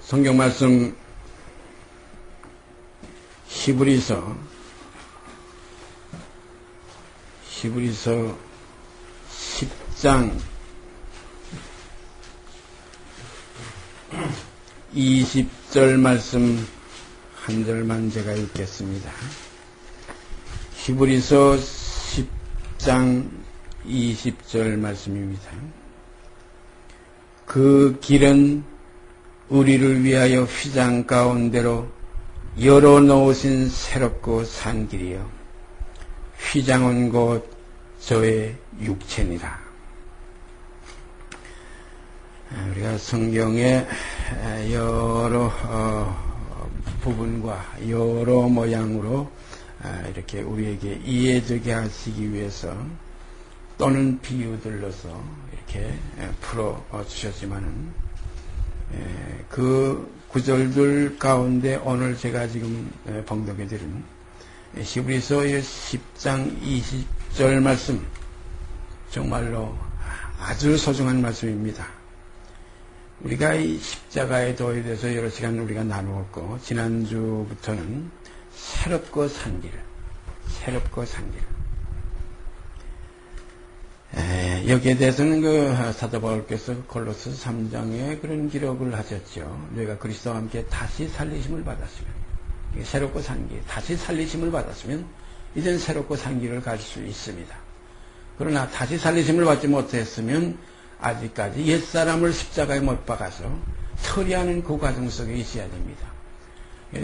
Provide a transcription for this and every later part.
성경 말씀 히브리서 10장 20절 말씀 한 절만 제가 읽겠습니다. 히브리서 10장 20절 말씀입니다. 그 길은 우리를 위하여 휘장 가운데로 열어놓으신 새롭고 산 길이요 휘장은 곧 저의 육체니라. 우리가 성경의 여러 부분과 여러 모양으로 이렇게 우리에게 이해되게 하시기 위해서 또는 비유들로서 이렇게 풀어 주셨지만은 그 구절들 가운데 오늘 제가 지금 봉독해 드린 히브리서의 10장 20절 말씀 정말로 아주 소중한 말씀입니다. 우리가 이 십자가의 도에 대해서 여러 시간 우리가 나누었고 지난주부터는 새롭고 산 길, 여기에 대해서는 사도 바울께서 골로새 3장에 그런 기록을 하셨죠. 너희가 그리스도와 함께 다시 살리심을 받았으면, 새롭고 산 길, 다시 살리심을 받았으면 이젠 새롭고 산 길을 갈 수 있습니다. 그러나 다시 살리심을 받지 못했으면 아직까지 옛사람을 십자가에 못 박아서 처리하는 그 과정 속에 있어야 됩니다.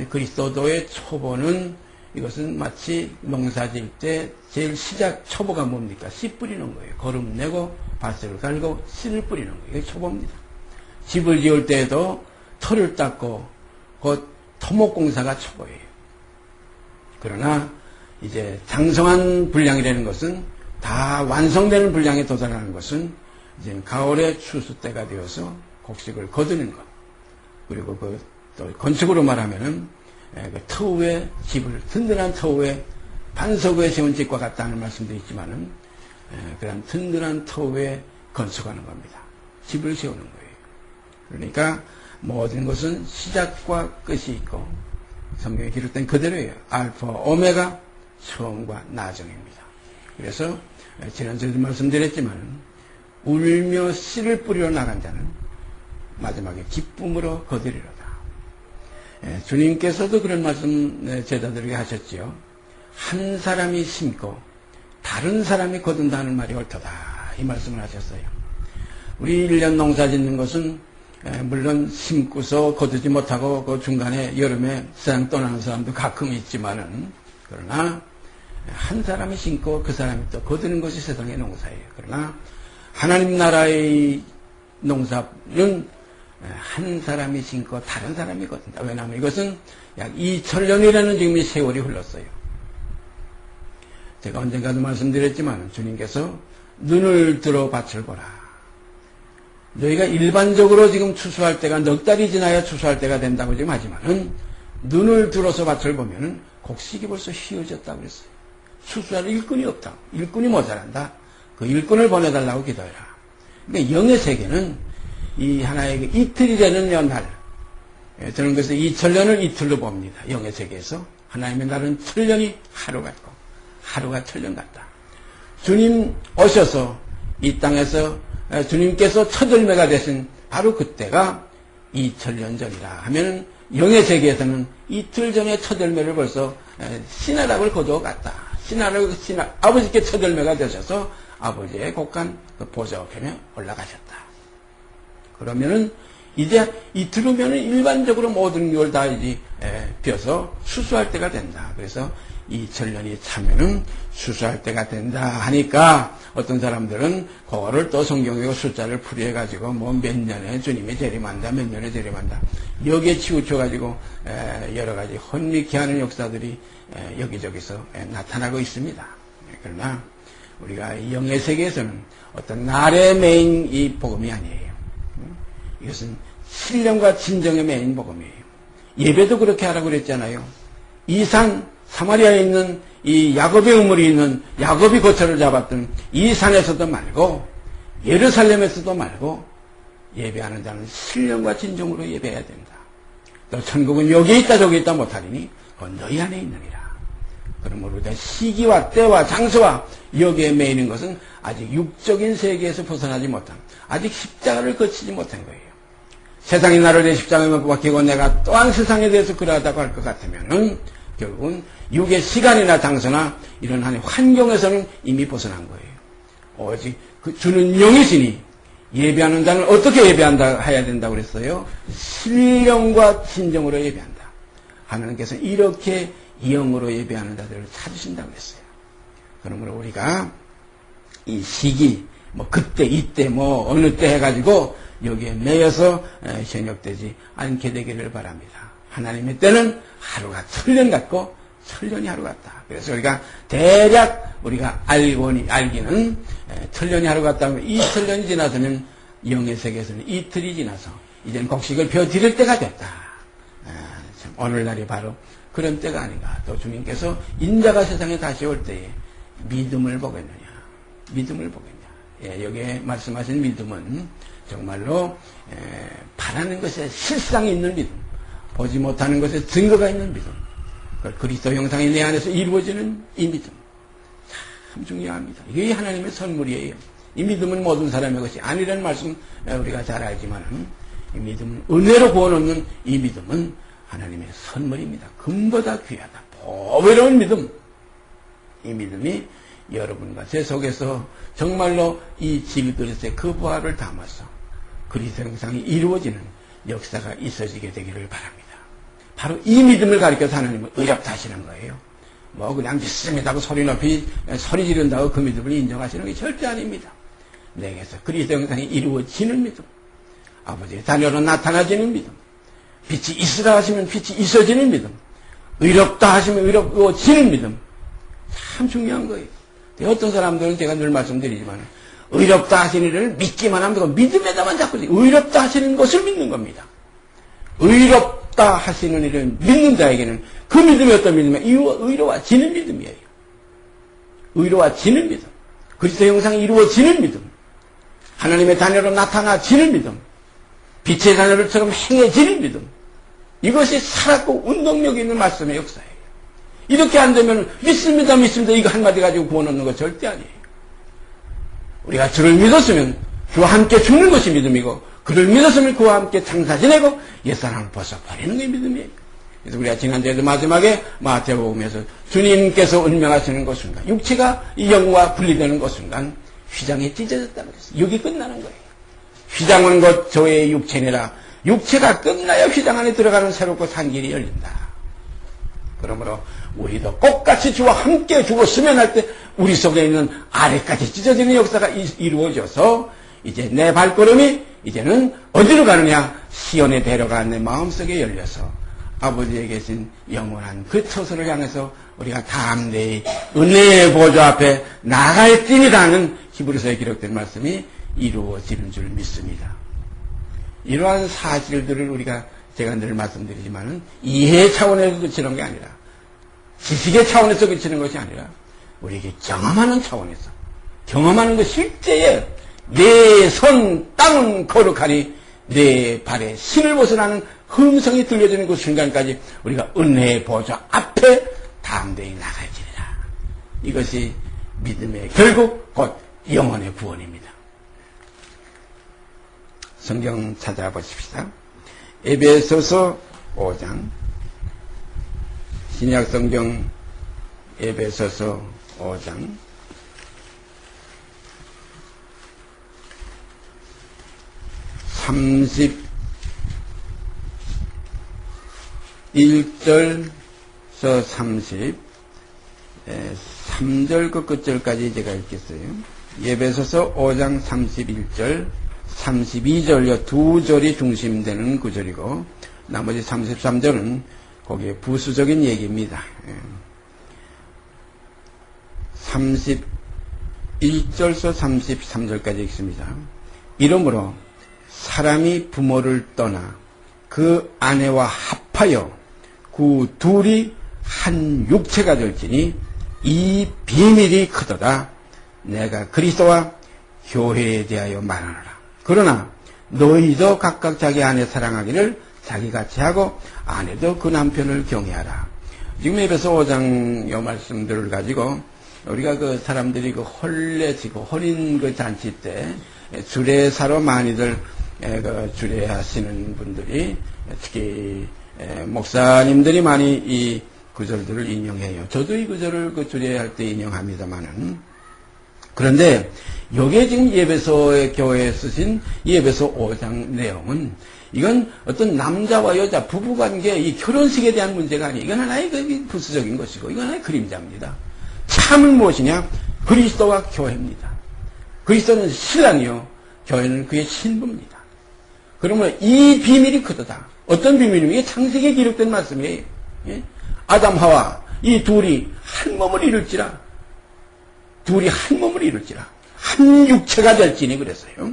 그리스도도의 초보는 이것은 마치 농사 지을 때 제일 시작 초보가 뭡니까? 씨 뿌리는 거예요. 거름 내고 밭을 갈고 씨를 뿌리는 거예요. 이게 초보입니다. 집을 지을 때에도 터를 닦고 그 토목공사가 초보예요. 그러나 이제 장성한 분량이라는 것은 다 완성되는 분량에 도달하는 것은 이제 가을의 추수 때가 되어서 곡식을 거두는 것. 그리고 또 건축으로 말하면은 그 터우에 집을 든든한 터우에 반석 위에 세운 집과 같다는 말씀도 있지만은 그런 든든한 터우에 건축하는 겁니다. 집을 세우는 거예요. 그러니까 모든 것은 시작과 끝이 있고 성경에 기록된 그대로예요. 알파 오메가 처음과 나중입니다. 그래서 지난주에도 말씀드렸지만 울며 씨를 뿌리러 나간 자는 마지막에 기쁨으로 거두리로다. 주님께서도 그런 말씀 제자들에게 하셨지요. 한 사람이 심고 다른 사람이 거둔다는 말이 옳도다. 이 말씀을 하셨어요. 우리 1년 농사 짓는 것은 물론 심고서 거두지 못하고 그 중간에 여름에 세상 떠나는 사람도 가끔 있지만은 그러나 한 사람이 심고 그 사람이 또 거두는 것이 세상의 농사예요. 그러나 하나님 나라의 농사는 한 사람이 심고 다른 사람이 거둔다. 왜냐하면 이것은 약 2000년이라는 지금 이 세월이 흘렀어요. 제가 언젠가도 말씀드렸지만 주님께서 눈을 들어 밭을 보라. 너희가 일반적으로 지금 추수할 때가 넉 달이 지나야 추수할 때가 된다고 지금 하지만은 눈을 들어서 밭을 보면은 곡식이 벌써 휘어졌다고 그랬어요. 추수할 일꾼이 없다. 일꾼이 모자란다. 그 일꾼을 보내달라고 기도해라. 그러니까 영의 세계는 이 하나의 이틀이 되는 연할, 저는 그래서 2000년을 이틀로 봅니다. 영의 세계에서 하나님의 날은 1000년이 하루 같고 하루가 1000년 같다. 주님 오셔서 이 땅에서 주님께서 첫 열매가 되신 바로 그때가 2000년 전이라 하면 영의 세계에서는 이틀 전에 첫 열매를 벌써 신하락을 거두어갔다. 아버지께 첫 열매가 되셔서 아버지의 곡간 그 보좌우편에 올라가셨다. 그러면은 이제 이틀 후면은 일반적으로 모든 걸 다 이제 벼서 수수할 때가 된다. 그래서 2000년이 차면은 수수할 때가 된다 하니까 어떤 사람들은 그거를 또 성경의 숫자를 풀이해가지고 뭐 몇 년에 주님이 재림한다, 몇 년에 재림한다. 여기에 치우쳐가지고 여러 가지 혼미케 하는 역사들이 여기저기서 나타나고 있습니다. 그러나 우리가 영의 세계에서는 어떤 날의 메인 이 복음이 아니에요. 이것은 신령과 진정의 메인 복음이에요. 예배도 그렇게 하라고 그랬잖아요. 이 산, 사마리아에 있는 이 야곱의 우물이 있는 야곱이 거처를 잡았던 이 산에서도 말고 예루살렘에서도 말고 예배하는 자는 신령과 진정으로 예배해야 된다. 또 천국은 여기에 있다 저기에 있다 못하리니 그건 너희 안에 있느니라. 그러므로 우리가 시기와 때와 장소와 여기에 매이는 것은 아직 육적인 세계에서 벗어나지 못한, 아직 십자가를 거치지 못한 거예요. 세상이 나를 내 십자가에 못 박히고 내가 또한 세상에 대해서 그러하다고 할 것 같으면은 결국은 육의 시간이나 장소나 이런 한 환경에서는 이미 벗어난 거예요. 오직 그 주는 영이시니 예배하는 자는 어떻게 예배한다 해야 된다고 그랬어요? 신령과 진정으로 예배한다. 하나님께서 이렇게 영으로 예배하는 자들을 찾으신다고 했어요. 그러므로 우리가 이 시기, 뭐 그때 이때 뭐 어느 때 해가지고 여기에 매여서 현역되지 않게 되기를 바랍니다. 하나님의 때는 하루가 천년 같고 천년이 하루 같다. 그래서 우리가 대략 우리가 알기는 천년이 하루 같다면 이 천년이 지나서는 영의 세계에서는 이틀이 지나서 이제는 곡식을 펴드릴 때가 됐다. 참 오늘날이 바로 그런 때가 아닌가. 또 주님께서 인자가 세상에 다시 올 때에 믿음을 보겠느냐. 믿음을 보겠냐. 예, 여기에 말씀하신 믿음은 정말로 바라는 것에 실상이 있는 믿음, 보지 못하는 것에 증거가 있는 믿음, 그리스도 형상이 내 안에서 이루어지는 이 믿음 참 중요합니다. 이게 하나님의 선물이에요. 이 믿음은 모든 사람의 것이 아니라는 말씀 우리가 잘 알지만 이 믿음은 은혜로 구원받는 이 믿음은 하나님의 선물입니다. 금보다 귀하다. 보배로운 믿음. 이 믿음이 여러분과 제 속에서 정말로 이 질그릇에 그 부활을 담아서 그리스도 형상이 이루어지는 역사가 있어지게 되기를 바랍니다. 바로 이 믿음을 가리켜서 하나님은 의롭다 하시는 거예요. 뭐 그냥 믿습니다 하고 소리 높이 소리 지른다고 그 믿음을 인정하시는 게 절대 아닙니다. 내게서 그리스도 형상이 이루어지는 믿음, 아버지의 자녀로 나타나지는 믿음, 빛이 있으라 하시면 빛이 있어지는 믿음, 의롭다 하시면 의롭어지는 믿음, 참 중요한 거예요. 어떤 사람들은 제가 늘 말씀드리지만 의롭다 하시는 일을 믿기만 하면 되고 믿음에다만 자꾸 의롭다 하시는 것을 믿는 겁니다. 의롭다 하시는 일을 믿는 자에게는 그 믿음이 어떤 믿음이에요? 의로워지는 믿음이에요. 의로워지는 믿음, 그리스도 형상이 이루어지는 믿음, 하나님의 자녀로 나타나지는 믿음, 빛의 자녀들처럼 행해지는 믿음, 이것이 살았고 운동력 있는 말씀의 역사예요. 이렇게 안 되면 믿습니다 이거 한마디 가지고 구원 얻는 거 절대 아니에요. 우리가 주를 믿었으면 그와 함께 죽는 것이 믿음이고, 그를 믿었으면 그와 함께 장사 지내고 옛사람을 벗어버리는 게 믿음이에요. 그래서 우리가 지난주에도 마지막에 마태복음에서 주님께서 운명하시는 그 순간, 육체가 이 영과 분리되는 그 순간 휘장이 찢어졌다고 그랬어요. 여기 끝나는 거예요. 휘장은 곧 저의 육체니라. 육체가 끝나야 휘장 안에 들어가는 새롭고 산 길이 열린다. 그러므로 우리도 똑같이 주와 함께 죽었으면 할 때 우리 속에 있는 아래까지 찢어지는 역사가 이루어져서 이제 내 발걸음이 이제는 어디로 가느냐? 시온에 데려가 내 마음속에 열려서 아버지에 계신 영원한 그 처소를 향해서 우리가 담대히 은혜의 보좌 앞에 나갈지니라는 히브리서에 기록된 말씀이 이루어지는 줄 믿습니다. 이러한 사실들을 우리가 제가 늘 말씀드리지만은 이해 차원에서 그치는 게 아니라, 지식의 차원에서 그치는 것이 아니라 우리에게 경험하는 차원에서, 경험하는 것 실제에 내 손 땅은 거룩하니 내 발에 신을 벗어나는 음성이 들려지는 그 순간까지 우리가 은혜의 보좌 앞에 담대히 나갈지니라. 이것이 믿음의 결국 곧 영혼의 구원입니다. 성경 찾아보십시다. 에베소서 5장, 신약 성경 에베소서 5장 31절서 33절 그 끝절까지 제가 읽겠어요. 에베소서 5장 31절, 32절 두 절이 중심되는 구절이고 나머지 33절은 거기에 부수적인 얘기입니다. 31절서 33절까지 읽습니다. 이러므로 사람이 부모를 떠나 그 아내와 합하여 그 둘이 한 육체가 될지니 이 비밀이 크도다. 내가 그리스도와 교회에 대하여 말하노라. 그러나 너희도 각각 자기 아내 사랑하기를 자기같이 하고 아내도 그 남편을 경외하라. 지금 에베소 5장 요 말씀들을 가지고 우리가 그 사람들이 그 혼례지고 혼인 그 잔치 때 주례사로 많이들 그 주례하시는 분들이 특히 목사님들이 많이 이 구절들을 인용해요. 저도 이 구절을 그 주례할 때 인용합니다만은, 그런데 요게 지금 에베소의 교회에 쓰신 이 에베소 5장 내용은 이건 어떤 남자와 여자 부부관계 이 결혼식에 대한 문제가 아니에요. 이건 하나의 그 부수적인 것이고 이건 하나의 그림자입니다. 참은 무엇이냐? 그리스도와 교회입니다. 그리스도는 신랑이요, 교회는 그의 신부입니다. 그러면 이 비밀이 크도다. 어떤 비밀이면 이게 창세기에 기록된 말씀이에요. 예? 아담 하와 이 둘이 한 몸을 이룰지라. 둘이 한 몸을 이룰지라. 한 육체가 될지니 그랬어요.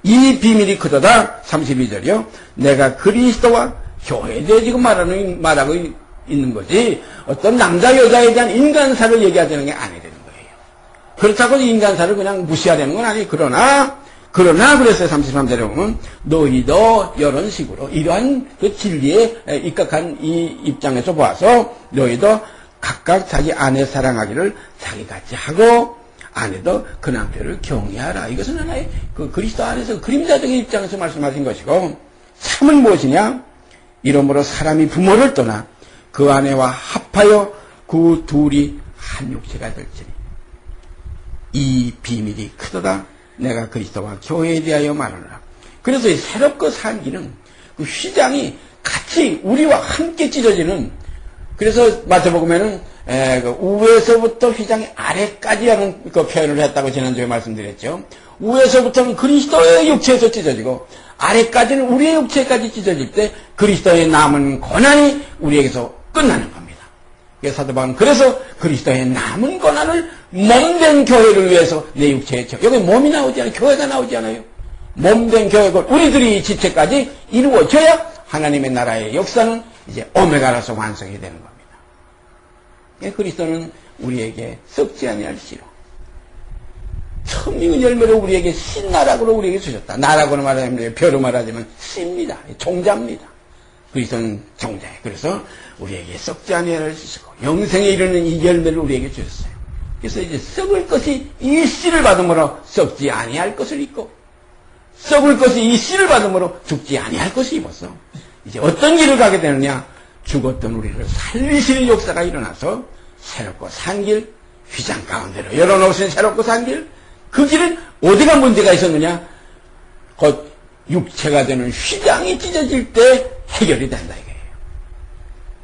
이 비밀이 크도다. 32절이요. 내가 그리스도와 교회에 대해 지금 말하고 있는 거지, 어떤 남자 여자에 대한 인간사를 얘기하자는 게 아니되는 거예요. 그렇다고 인간사를 그냥 무시하려는 건 아니에요. 그러나 그랬어요. 33절에 보면 너희도 이런 식으로 이러한 그 진리에 입각한 이 입장에서 봐서 너희도 각각 자기 아내 사랑하기를 자기같이 하고 아내도 그 남편을 경외하라. 이것은 하나의 그 그리스도 안에서 그림자적인 입장에서 말씀하신 것이고, 참은 무엇이냐? 이러므로 사람이 부모를 떠나 그 아내와 합하여 그 둘이 한 육체가 될지니 이 비밀이 크도다. 내가 그리스도와 교회에 대하여 말하노라. 그래서 이 새롭고 산 길은 그 휘장이 같이 우리와 함께 찢어지는, 그래서 마태복음에는 그 우에서부터 휘장이 아래까지 하는 그 표현을 했다고 지난주에 말씀드렸죠. 우에서부터는 그리스도의 육체에서 찢어지고 아래까지는 우리의 육체까지 찢어질 때 그리스도의 남은 고난이 우리에게서 끝나는 겁니다. 사도 바울은 그래서 그리스도의 남은 고난을 몸된 교회를 위해서 내 육체에 쳐. 여기 몸이 나오지 않아요. 교회가 나오지 않아요. 몸된 교회가 우리들이 지체까지 이루어져야 하나님의 나라의 역사는 이제 오메가로서 완성이 되는 겁니다. 그리스도는 우리에게 썩지 아니할 씨로 천명의 열매를 우리에게 신나락으로 우리에게 주셨다. 나라고는 말하자면 벼로 말하자면 씨입니다. 종자입니다. 그리스도는 종자예요. 그래서 우리에게 썩지 아니할 씨고 영생에 이르는 이 열매를 우리에게 주셨어요. 그래서 이제 썩을 것이 이 씨를 받음으로 썩지 아니할 것을 입고, 썩을 것이 이 씨를 받음으로 죽지 아니할 것을 입었어. 이제 어떤 길을 가게 되느냐? 죽었던 우리를 살리시는 역사가 일어나서 새롭고 산 길, 휘장 가운데로 열어놓으신 새롭고 산 길, 그 길은 어디가 문제가 있었느냐? 곧 육체가 되는 휘장이 찢어질 때 해결이 된다 이거예요.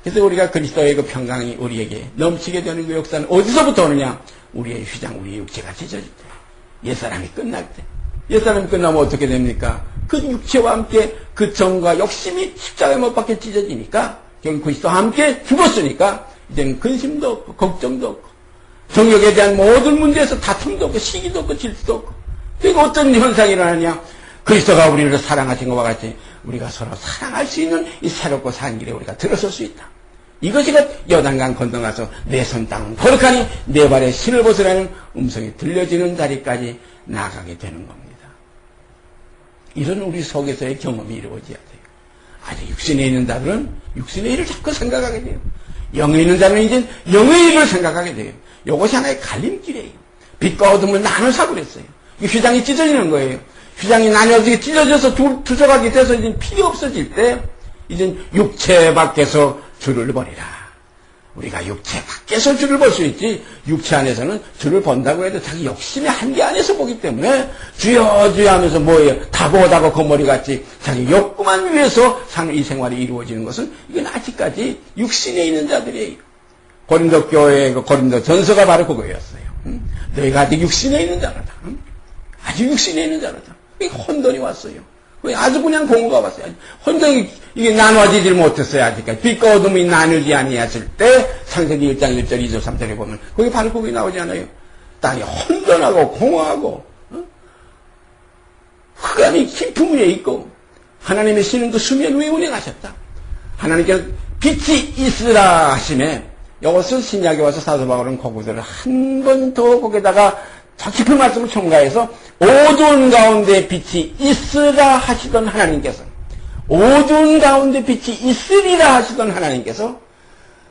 그래서 우리가 그리스도의 그 평강이 우리에게 넘치게 되는 그 역사는 어디서부터 오느냐? 우리의 휘장, 우리의 육체가 찢어질 때, 옛사람이 끝날 때. 옛사람이 끝나면 어떻게 됩니까? 그 육체와 함께 그 정과 욕심이 십자가에 못 박혀 찢어지니까, 결국 그리스도와 함께 죽었으니까 이제는 근심도 없고 걱정도 없고 정욕에 대한 모든 문제에서 다툼도 없고 시기도 없고 질투도 없고. 그러니까 어떤 현상이 일어나냐? 그리스도가 우리를 사랑하신 것과 같이 우리가 서로 사랑할 수 있는 이 새롭고 산 길에 우리가 들어설 수 있다. 이것이 여단강 건너가서 내 손 땅은 거룩하니 내 발에 신을 벗으라는 음성이 들려지는 자리까지 나아가게 되는 겁니다. 이런 우리 속에서의 경험이 이루어져야 돼요. 아직 육신에 있는 자들은 육신의 일을 자꾸 생각하게 돼요. 영에 있는 자는 이제 영의 일을 생각하게 돼요. 이것이 하나의 갈림길이에요. 빛과 어둠을 나눠서 그랬어요. 이 휘장이 찢어지는 거예요. 휘장이 나뉘어서 찢어져서 두 조각이 돼서 이제 필요 없어질 때 이제 육체 밖에서 줄을 버리라. 우리가 육체 밖에서 줄을 볼 수 있지 육체 안에서는 줄을 본다고 해도 자기 욕심의 한계 안에서 보기 때문에 주여 주여 하면서 뭐예요? 다보다고 거머리같이 자기 욕구만 위해서 사는 이 생활이 이루어지는 것은 이건 아직까지 육신에 있는 자들이에요. 고린도 교회의 그 고린도 전서가 바로 그거였어요. 너희가 아직 육신에 있는 자라다. 아직 육신에 있는 자라다. 혼돈이 왔어요. 아주 그냥 공고가 왔어요. 혼돈이 이게 나눠지지 못했어요. 아직까지. 빛과 어둠이 나누지 아니했을 때 창세기 1장 1절 2절 3절에 보면 거기 바로 거기 나오지 않아요. 땅이 혼돈하고 공허하고 흑암이 깊은 위에 있고 하나님의 신은 그 수면 위에 운행하셨다. 하나님께서 빛이 있으라 하시네. 이것을 신약에 와서 사도 바울은 거기들을 한 번 더 거기다가 더 깊은 말씀을 첨가해서 어두운 가운데 빛이 있으라 하시던 하나님께서 어두운 가운데 빛이 있으리라 하시던 하나님께서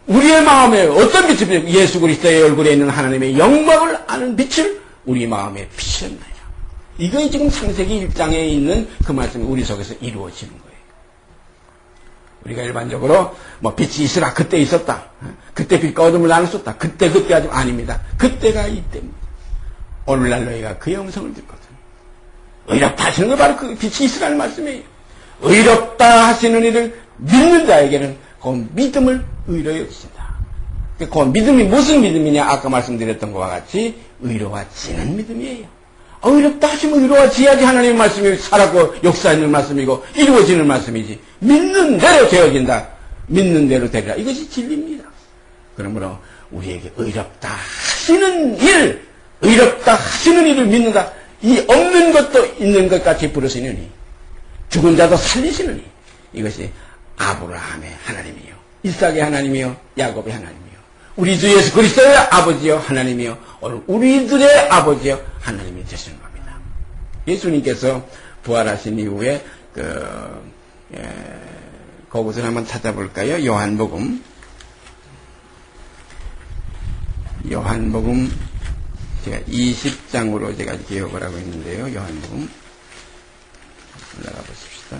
우리의 마음에 어떤 빛을, 예수 그리스도의 얼굴에 있는 하나님의 영광을 아는 빛을 우리 마음에 비추었나이다. 이게 지금 창세기 1장에 있는 그 말씀이 우리 속에서 이루어지는 거예요. 우리가 일반적으로 빛이 있으라 그때 있었다, 그때 빛과 어둠을 나눴었다, 그때 아닙니다. 그때가 이때입니다. 오늘날 너희가 그의 음성을 듣거든. 의롭다 하시는 건 바로 그 빛이 있으라는 말씀이에요. 의롭다 하시는 이를 믿는 자에게는 그 믿음을 의로 여기신다. 그 믿음이 무슨 믿음이냐? 아까 말씀드렸던 것과 같이 의로워지는 믿음이에요. 의롭다 하시면 의로워져야지 하나님의 말씀이 살았고 역사하는 말씀이고 이루어지는 말씀이지. 믿는 대로 되어진다. 믿는 대로 되리라. 이것이 진리입니다. 그러므로 우리에게 의롭다 하시는 일, 의롭다 하시는 일을 믿는다. 이 없는 것도 있는 것 같이 부르시느니, 죽은 자도 살리시느니, 이것이 아브라함의 하나님이요, 이삭의 하나님이요, 야곱의 하나님이요, 우리 주 예수 그리스도의 아버지요 하나님이요, 오늘 우리들의 아버지요 하나님이 되시는 겁니다. 예수님께서 부활하신 이후에 그것을 한번 찾아볼까요? 요한복음 제가 20장으로 제가 기억을 하고 있는데요. 요한복음 올라가 보십시다.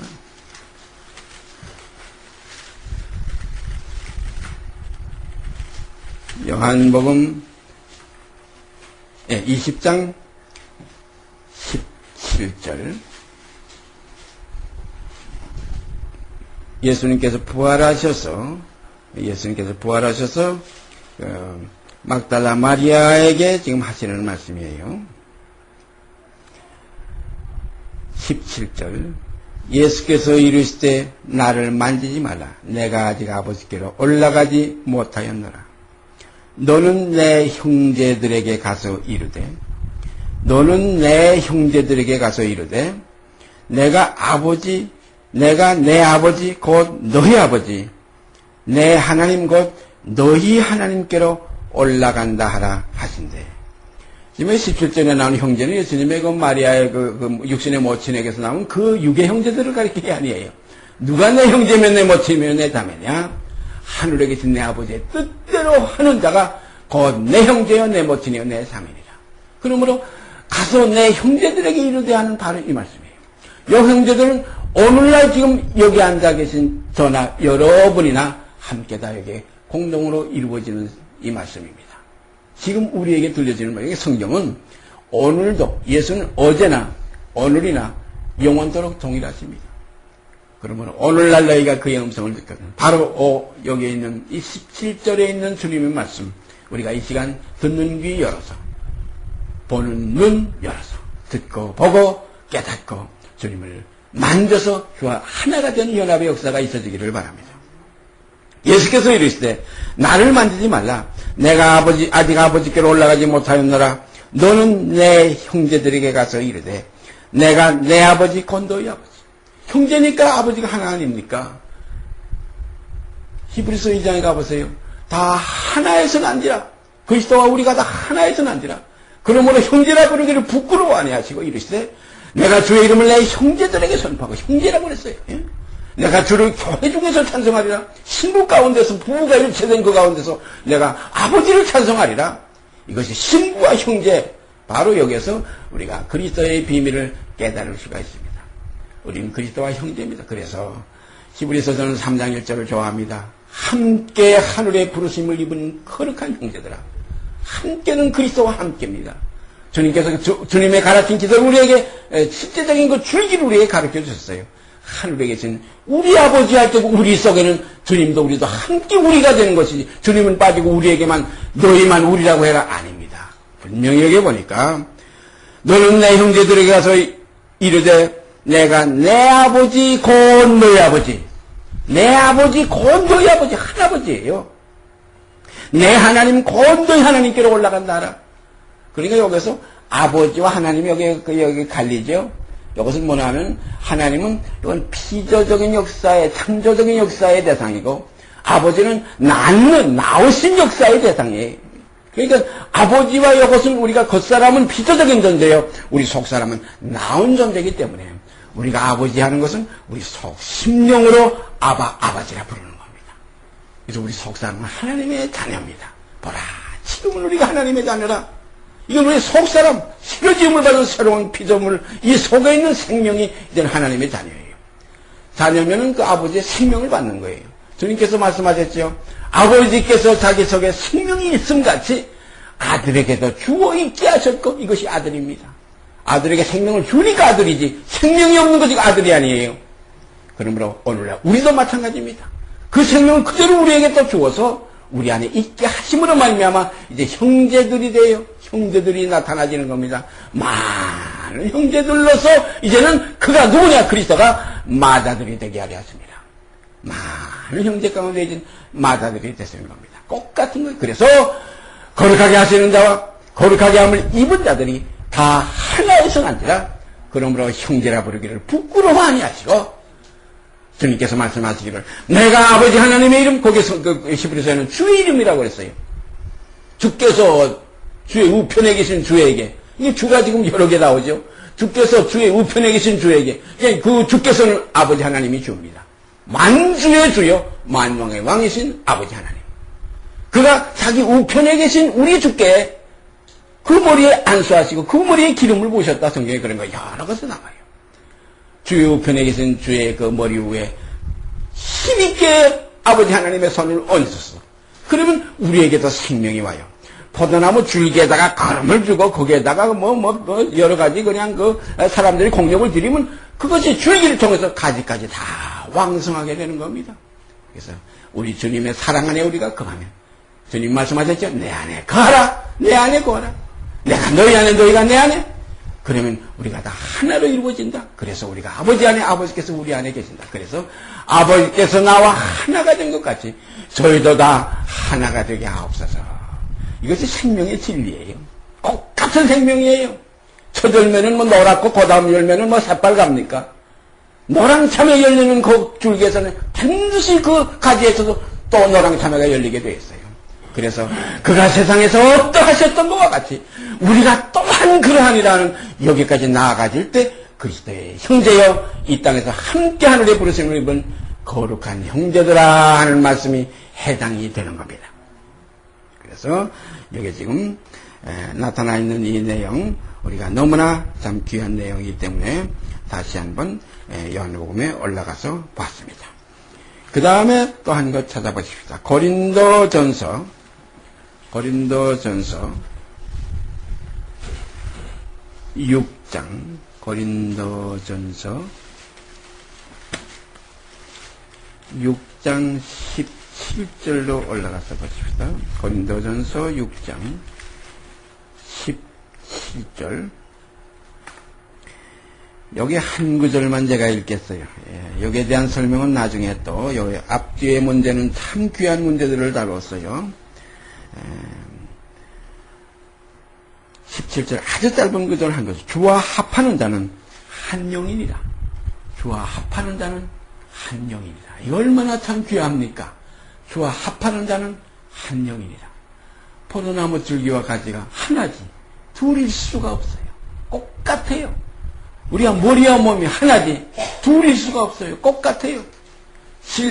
요한복음 20장 17절. 예수님께서 부활하셔서 막달라 마리아에게 지금 하시는 말씀이에요. 17절. 예수께서 이르시되 나를 만지지 말라. 내가 아직 아버지께로 올라가지 못하였노라. 너는 내 형제들에게 가서 이르되 내가 내 아버지 곧 너희 아버지, 내 하나님 곧 너희 하나님께로 올라간다 하라 하신대. 지금 17절에 나오는 형제는 예수님의 그 마리아의 그 육신의 모친에게서 나온 그 육의 형제들을 가리키는 게 아니에요. 누가 내 형제면 내 모친이면 내 자매냐? 하늘에 계신 내 아버지의 뜻대로 하는 자가 곧 내 형제여 내 모친이여 내 자매니라. 그러므로 가서 내 형제들에게 이르되 하는 바로 이 말씀이에요. 이 형제들은 오늘날 지금 여기 앉아 계신 저나 여러분이나 함께 다 여기 공동으로 이루어지는 이 말씀입니다. 지금 우리에게 들려지는 말이에요. 성경은 오늘도, 예수는 어제나 오늘이나 영원토록 동일하십니다. 그러면 오늘날 너희가 그의 음성을 듣거든. 바로 여기에 있는 이 17절에 있는 주님의 말씀, 우리가 이 시간 듣는 귀 열어서, 보는 눈 열어서, 듣고 보고 깨닫고 주님을 만져서 그와 하나가 되는 연합의 역사가 있어지기를 바랍니다. 예수께서 이르시되 나를 만지지 말라. 내가 아직 아버지께로 올라가지 못하였노라. 너는 내 형제들에게 가서 이르되 내가 내 아버지 곧 너희 아버지. 형제니까 아버지가 하나 아닙니까? 히브리서 2장에 가보세요. 다 하나에서 난지라. 그리스도와 우리가 다 하나에서 난지라. 그러므로 형제라 부르기를 부끄러워 아니하시고 이르시되 내가 주의 이름을 내 형제들에게 선포하고, 형제라고 그랬어요. 예? 내가 주를 교회 중에서 찬송하리라. 신부 가운데서, 부부가 일체된 그 가운데서 내가 아버지를 찬송하리라. 이것이 신부와 형제, 바로 여기에서 우리가 그리스도의 비밀을 깨달을 수가 있습니다. 우리는 그리스도와 형제입니다. 그래서 히브리서 저는 3장 1절을 좋아합니다. 함께 하늘의 부르심을 입은 거룩한 형제들아, 함께는 그리스도와 함께입니다. 주님께서 주님의 가르친 기도를 우리에게 실제적인 그 줄기를 우리에게 가르쳐 주셨어요. 하늘에 계신 우리 아버지 할 때고 우리 속에는 주님도 우리도 함께 우리가 되는 것이지, 주님은 빠지고 우리에게만 너희만 우리라고 해라 아닙니다. 분명히 여기 보니까 너는 내 형제들에게 가서 이르되 내가 내 아버지 곧 너희 아버지, 내 아버지 곧 너희 아버지, 한 아버지예요. 내 하나님 곧 너희 하나님께로 올라간다 하라. 그러니까 여기서 아버지와 하나님이 여기 갈리죠. 이것은 뭐냐 하면 하나님은 이건 피조적인 역사의, 창조적인 역사의 대상이고, 아버지는 나오신 역사의 대상이에요. 그러니까 아버지와 이것은 우리가 겉사람은 피조적인 존재예요. 우리 속사람은 나온 존재이기 때문에 우리가 아버지 하는 것은 우리 속 심령으로 아버지라 부르는 겁니다. 그래서 우리 속 사람은 하나님의 자녀입니다. 보라, 지금은 우리가 하나님의 자녀라. 이건 우리 속 사람, 새로지음을 받은 새로운 피조물, 이 속에 있는 생명이 이제는 하나님의 자녀예요. 자녀면은 그 아버지의 생명을 받는 거예요. 주님께서 말씀하셨죠. 아버지께서 자기 속에 생명이 있음같이 아들에게도 주어 있게 하셨고, 이것이 아들입니다. 아들에게 생명을 주니까 아들이지, 생명이 없는 것이 아들이 아니에요. 그러므로 오늘날 우리도 마찬가지입니다. 그 생명을 그대로 우리에게 또 주어서 우리 안에 있게 하심으로 말미암아 이제 형제들이 돼요. 형제들이 나타나지는 겁니다. 많은 형제들로서 이제는 그가 누구냐? 그리스도가 마다들이 되게 하려 하십니다. 많은 형제 가운데 이제 마다들이 되시는 겁니다. 똑같은 거예요. 그래서 거룩하게 하시는 자와 거룩하게 함을 입은 자들이 다 하나의 성한지라. 그러므로 형제라 부르기를 부끄러워하니 하시고, 주님께서 말씀하시기를 내가 아버지 하나님의 이름, 거기서 히브리서에는 주의 이름이라고 그랬어요. 주께서 주의 우편에 계신 주에게, 이게 주가 지금 여러 개 나오죠. 주께서 주의 우편에 계신 주에게, 그 주께서는 아버지 하나님이 주입니다. 만주의 주요 만왕의 왕이신 아버지 하나님, 그가 자기 우편에 계신 우리 주께 그 머리에 안수하시고 그 머리에 기름을 부으셨다. 성경에 그런 거 여러 것이 나와요. 주의 우편에 계신 주의 그 머리 위에 힘있게 아버지 하나님의 손을 얹으셨어. 그러면 우리에게도 생명이 와요. 포도나무 줄기에다가 거름을 주고 거기에다가 여러 가지 그냥 그 사람들이 공력을 들이면 그것이 줄기를 통해서 가지까지 다 왕성하게 되는 겁니다. 그래서 우리 주님의 사랑 안에 우리가 거하면, 주님 말씀하셨죠. 내 안에 거하라. 내 안에 거하라. 내가 너희 안에, 너희가 내 안에. 그러면 우리가 다 하나로 이루어진다. 그래서 우리가 아버지 안에, 아버지께서 우리 안에 계신다. 그래서 아버지께서 나와 하나가 된 것 같이 저희도 다 하나가 되게 하옵소서. 이것이 생명의 진리예요. 똑같은 생명이에요. 첫 열매는 노랗고 그 다음 열매는 새빨갑니까? 노랑 참외 열리는 그 줄기에서는 반드시 그 가지에서도 또 노랑 참외가 열리게 되어 있어요. 그래서 그가 세상에서 어떠하셨던 것과 같이 우리가 또한 그러하니라는 여기까지 나아가질 때 그리스도의 형제여 이 땅에서 함께 하늘에 부르심을 입은 거룩한 형제들아 하는 말씀이 해당이 되는 겁니다. 그래서 여기 지금 나타나 있는 이 내용, 우리가 너무나 참 귀한 내용이기 때문에 다시 한번 요한복음에 올라가서 봤습니다. 그 다음에 또 한 것 찾아보십시다. 고린도전서 6장, 고린도전서 6장 17절로 올라가서 보십시다. 고린도전서 6장 17절. 여기 한 구절만 제가 읽겠어요. 여기에 대한 설명은 나중에 또, 여기 앞뒤의 문제는 참 귀한 문제들을 다뤘어요. 17절 아주 짧은 구절 한 것이, 주와 합하는 자는 한 영이니라. 주와 합하는 자는 한 영이니라. 이거 얼마나 참 귀합니까? 주와 합하는 자는 한 영이니라. 포도나무 줄기와 가지가 하나지 둘일 수가 없어요. 똑같아요. 우리가 머리와 몸이 하나지 둘일 수가 없어요. 똑같아요.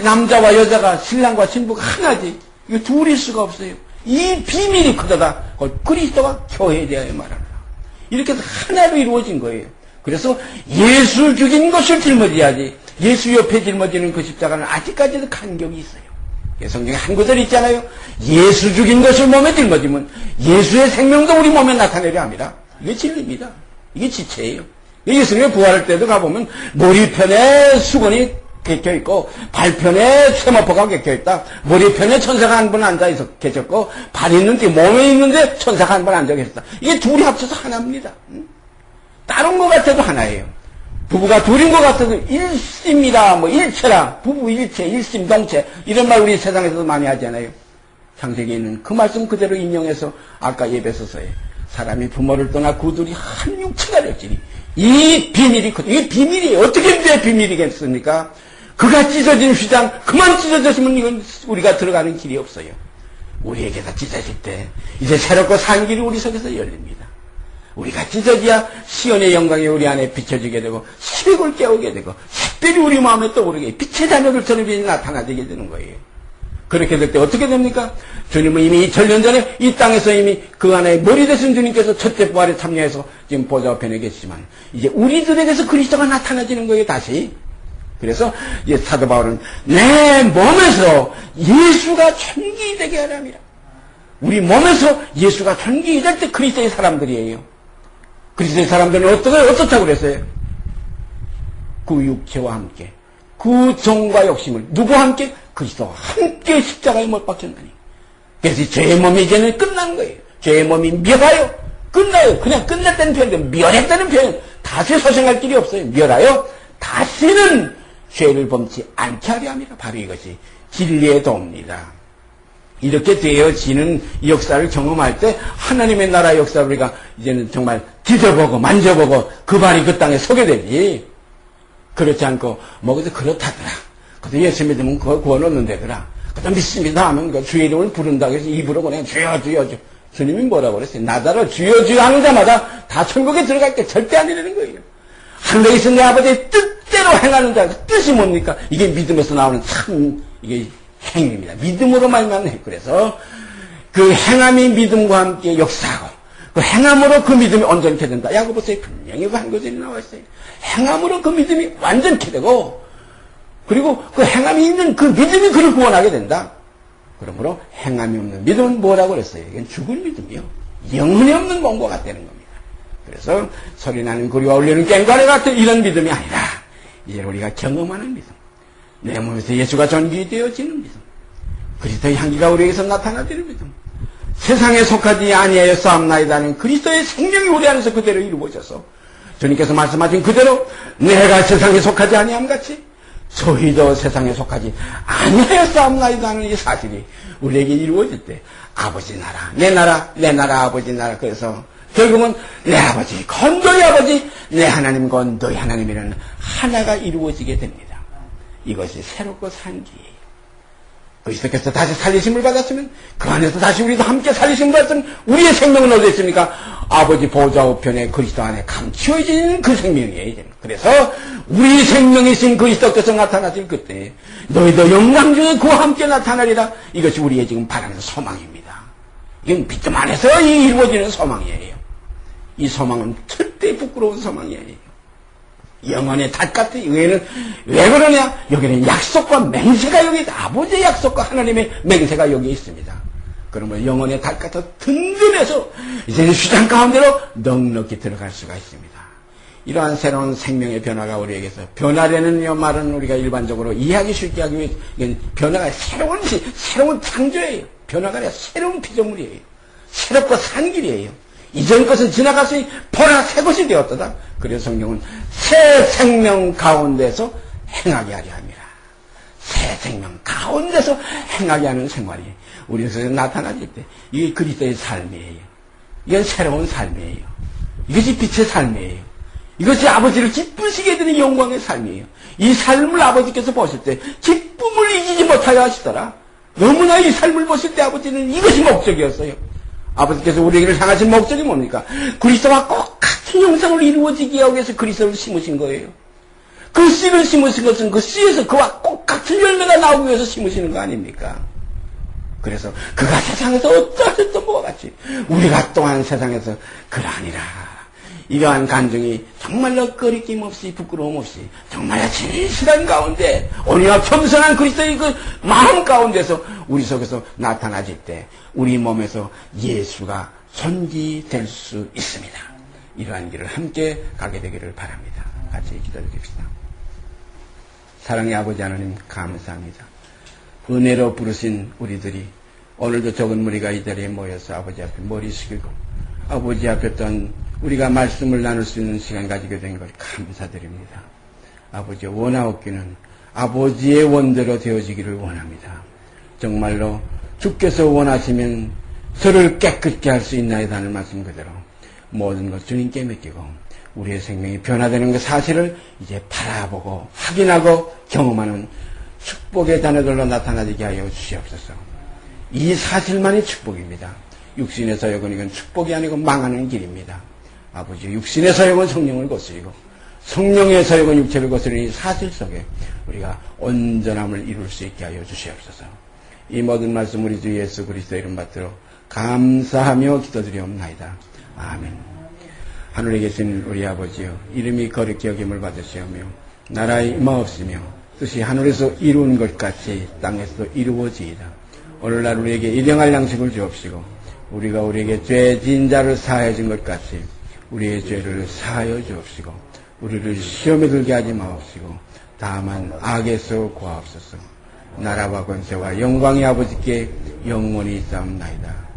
남자와 여자가, 신랑과 신부가 하나지 이거 둘일 수가 없어요. 이 비밀이 크다가 그리스도가 교회에 대하여 말합니다. 이렇게 해서 하나로 이루어진 거예요. 그래서 예수 죽인 것을 짊어져야지, 예수 옆에 짊어지는 그 십자가는 아직까지도 간격이 있어요. 성경에 한 구절 있잖아요. 예수 죽인 것을 몸에 짊어지면 예수의 생명도 우리 몸에 나타내려 합니다. 이게 진리입니다. 이게 지체예요. 예수님의 부활할 때도 가보면 머리편에 수건이 객혀있고 발편에 세마포가 객혀있다. 머리편에 천사가 한 분 앉아 계셨고 발 있는데 몸에 있는데 천사가 한 분 앉아 계셨다. 이게 둘이 합쳐서 하나입니다. 다른 것 같아도 하나예요. 부부가 둘인 것 같아도 일심이다, 일체라, 부부 일체, 일심동체, 이런 말 우리 세상에서도 많이 하잖아요. 창세기에 있는 그 말씀 그대로 인용해서 아까 예배서서에 사람이 부모를 떠나 그 둘이 한 육체가 될지니, 이 비밀이, 이게 비밀이에요. 어떻게 내 비밀이겠습니까? 그가 찢어진 휘장, 그만 찢어졌으면 이건 우리가 들어가는 길이 없어요. 우리에게다 찢어질 때, 이제 새롭고 산 길이 우리 속에서 열립니다. 우리가 찢어져야 시온의 영광이 우리 안에 비춰지게 되고 시력을 깨우게 되고 특별히 우리 마음에 떠오르게 빛의 자녀들처럼 나타나게 되는 거예요. 그렇게 될 때 어떻게 됩니까? 주님은 이미 2000년 전에 이 땅에서 이미 그 안에 머리 되신 주님께서 첫째 부활에 참여해서 지금 보좌 우편에 계시지만 이제 우리들에게서 그리스도가 나타나지는 거예요, 다시. 그래서 이제 사도 바울은 내 몸에서 예수가 존귀 되게 하랍니다. 우리 몸에서 예수가 존귀 될 때 그리스도의 사람들이에요. 그리스도의 사람들은 어떻다고 그랬어요? 그 육체와 함께 그 정과 욕심을 누구와 함께? 그리스도와 함께 십자가에 못 박혔나니. 그래서 죄의 몸이 이제는 끝난 거예요. 죄의 몸이 멸하여 끝나요. 그냥 끝났다는 표현인데 멸했다는 표현 다시 소생할 길이 없어요. 멸하여 다시는 죄를 범치 않게 하려 합니다. 바로 이것이 진리의 도입니다. 이렇게 되어지는 역사를 경험할 때 하나님의 나라의 역사를 우리가 이제는 정말 뒤져보고 만져보고 그 발이 그 땅에 서게 되지. 그렇지 않고 그래도 그렇다더라. 그래도 예수 믿으면 그거 구원 얻는다더라. 그래도 믿습니다 하면 그 주의 이름을 부른다고 해서 입으로 그냥 주여 주여 주여. 주님이 뭐라고 그랬어요? 나더러 주여 주여 하는 자마다 다 천국에 들어갈 게 절대 아니라는 거예요. 하늘에 있는 내 아버지의 뜻대로 행하는 자, 뜻이 뭡니까? 이게 믿음에서 나오는 참 이게 행위입니다. 믿음으로 말미암는 행. 그래서 그 행함이 믿음과 함께 역사하고 그 행함으로 그 믿음이 온전케 된다. 야고보서에 분명히 그 한 구절이 나와 있어요. 행함으로 그 믿음이 완전케 되고 그리고 그 행함이 있는 그 믿음이 그를 구원하게 된다. 그러므로 행함이 없는 믿음은 뭐라고 그랬어요? 이건 죽을 믿음이요. 영혼이 없는 몸과 같다는 겁니다. 그래서 소리나는 구리와 울리는 꽹과리 같은 이런 믿음이 아니라 이제 우리가 경험하는 믿음. 내 몸에서 예수가 존귀되어지는 믿음. 그리스도의 향기가 우리에게서 나타나지는 믿음. 세상에 속하지 아니하여 싸움나이다는 그리스도의 생명이 우리 안에서 그대로 이루어져서 주님께서 말씀하신 그대로 내가 세상에 속하지 아니함 같이 저희도 세상에 속하지 아니하여 싸움나이다는 이 사실이 우리에게 이루어질 때 아버지 나라, 내 나라, 내 나라, 아버지 나라. 그래서 결국은 내 아버지, 건 너희 아버지, 내 하나님, 건 너희 하나님이라는 하나가 이루어지게 됩니다. 이것이 새롭고 산 길이에요. 그리스도께서 다시 살리심을 받았으면 그 안에서 다시 우리도 함께 살리심을 받았으면 우리의 생명은 어디 있습니까? 아버지 보좌 우편에 그리스도 안에 감추어진 그 생명이에요. 그래서 우리 생명이신 그리스도께서 나타나실 그때 너희도 영광 중에 그와 함께 나타나리라. 이것이 우리의 지금 바라는 소망입니다. 이건 믿음 안에서 이루어지는 소망이에요. 이 소망은 절대 부끄러운 소망이에요. 영혼의 닷 같은 여기는 왜 그러냐? 여기는 약속과 맹세가 여기 있다. 아버지의 약속과 하나님의 맹세가 여기 있습니다. 그러면 영혼의 닷 같아 든든해서 이제는 휘장 가운데로 넉넉히 들어갈 수가 있습니다. 이러한 새로운 생명의 변화가 우리에게서 변화라는 말은 우리가 일반적으로 이해하기 쉽게 하기 위해 이건 변화가 새로운 창조예요. 변화가 아니라 새로운 피조물이에요. 새롭고 산 길이에요. 이전 것은 지나갔으니 보라 새 것이 되었다. 그래서 성경은 새 생명 가운데서 행하게 하려 합니다. 새 생명 가운데서 행하게 하는 생활이 우리에서 나타나질 때 이게 그리스도의 삶이에요. 이건 새로운 삶이에요. 이것이 빛의 삶이에요. 이것이 아버지를 기쁘시게 되는 영광의 삶이에요. 이 삶을 아버지께서 보실 때 기쁨을 이기지 못하여 하시더라. 너무나 이 삶을 보실 때 아버지는 이것이 목적이었어요. 아버지께서 우리에게 향하신 목적이 뭡니까? 그리스도와 똑같은 형상을 이루어지게 하기 위해서 그리스도를 심으신 거예요. 그 씨를 심으신 것은 그 씨에서 그와 똑같은 열매가 나오기 위해서 심으시는 거 아닙니까? 그래서 그가 세상에서 어떠하셨던 것과 같이 우리가 또한 세상에서 그러하니라. 이러한 간증이 정말로 꺼리낌 없이 부끄러움 없이 정말 진실한 가운데 온유와 겸손한 그리스도의 그 마음 가운데서 우리 속에서 나타나질 때 우리 몸에서 예수가 존귀될 수 있습니다. 이러한 길을 함께 가게 되기를 바랍니다. 같이 기도드립시다. 사랑의 아버지 하나님 감사합니다. 은혜로 부르신 우리들이 오늘도 적은 무리가 이 자리에 모여서 아버지 앞에 머리 숙이고 아버지 앞에 또한 우리가 말씀을 나눌 수 있는 시간 가지게 된 걸 감사드립니다. 아버지 원하옵기는 아버지의 원대로 되어지기를 원합니다. 정말로 주께서 원하시면 저를 깨끗게 할 수 있나이다 하는 말씀 그대로 모든 것 주님께 맡기고 우리의 생명이 변화되는 그 사실을 이제 바라보고 확인하고 경험하는 축복의 자녀들로 나타나게 하여 주시옵소서. 이 사실만이 축복입니다. 육신의 사역은 이건 축복이 아니고 망하는 길입니다. 아버지 육신의 사역은 성령을 거스리고 성령의 사역은 육체를 거스리니 사실 속에 우리가 온전함을 이룰 수 있게 하여 주시옵소서. 이 모든 말씀 우리 주 예수 그리스도 이름 받들어 감사하며 기도드리옵나이다. 아멘. 하늘에 계신 우리 아버지여, 이름이 거룩히 여김을 받으시오며 나라의 임하옵시며 뜻이 하늘에서 이루어진 것 같이 땅에서도 이루어지이다. 오늘날 우리에게 일용할 양식을 주옵시고 우리가 우리에게 죄 지은 자를 사하여 준 것 같이 우리의 죄를 사하여 주옵시고 우리를 시험에 들게 하지 마옵시고 다만 악에서 구하옵소서. 나라와 권세와 영광이 아버지께 영원히 있사옵나이다.